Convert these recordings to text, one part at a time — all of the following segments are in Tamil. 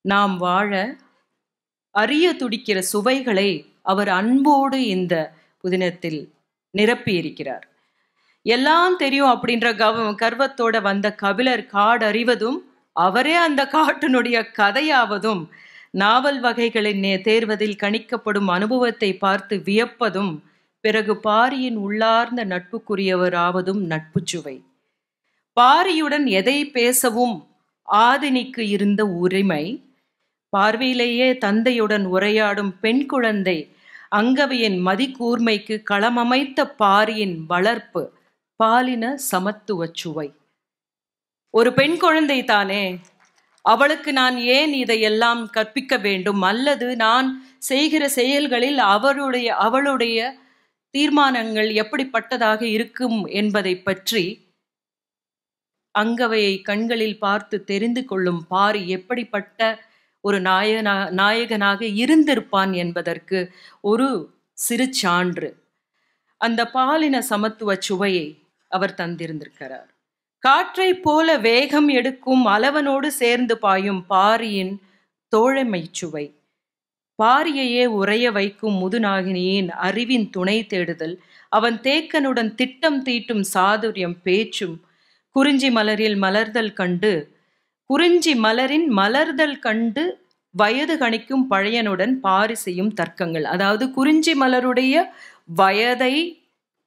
நாம் வாழ அறிய துடிக்கிற சுவைகளை அவர் அன்போடு இந்த புதினத்தில் நிரப்பியிருக்கிறார். எல்லாம் தெரியும் அப்படின்ற கர்வத்தோட வந்த கபிலர் காடறிவதும் அவரே அந்த காட்டினுடைய கதையாவதும் நாவல் வகைகளின் தேர்வதில் கணிக்கப்படும் அனுபவத்தை பார்த்து வியப்பதும் பிறகு பாரியின் உள்ளார்ந்த நட்புக்குரியவராவதும் நட்புச்சுவை. பாரியுடன் எதை பேசவும் ஆதினிக்கு இருந்த உரிமை, பார்வையிலேயே தந்தையுடன் உரையாடும் பெண் குழந்தை அங்கவையின் மதிக்கூர்மைக்கு களமமைத்த பாரியின் வளர்ப்பு, பாலின சமத்துவ சுவை. ஒரு பெண் குழந்தை தானே, அவளுக்கு நான் ஏன் இதையெல்லாம் கற்பிக்க வேண்டும், அல்லது நான் செய்கிற செயல்களில் அவளுடைய தீர்மானங்கள் எப்படிப்பட்டதாக இருக்கும் என்பதை பற்றி அங்கவையை கண்களில் பார்த்து தெரிந்து கொள்ளும் பாரி எப்படிப்பட்ட ஒரு நாயகனாக இருந்திருப்பான் என்பதற்கு ஒரு சிறு சான்று. அந்த பாலின சமத்துவ சுவையை அவர் தந்திருந்திருக்கிறார். காற்றை போல வேகம் எடுக்கும் அளவனோடு சேர்ந்து பாயும் பாரியின் தோழமை சுவை, பாரியையே உறைய வைக்கும் முதுநாகினியின் அறிவின் துணை தேடுதல், அவன் தேக்கனுடன் திட்டம் தீட்டும் சாதுரியம் பேச்சும், குறிஞ்சி மலரில் மலர்தல் கண்டு குறிஞ்சி மலரின் மலர்தல் கண்டு வயது கணிக்கும் பழையனுடன் பாரி செய்யும் தர்க்கங்கள். அதாவது குறிஞ்சி மலருடைய வயதை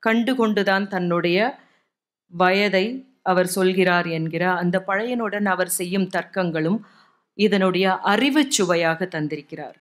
கண்டு கொண்டுதான் தன்னுடைய வயதை அவர் சொல்கிறார் என்கிற அந்த பழையனுடன் அவர் செய்யும் தர்க்கங்களும் இதனுடைய அறிவு சுவையாக தந்திருக்கிறார்.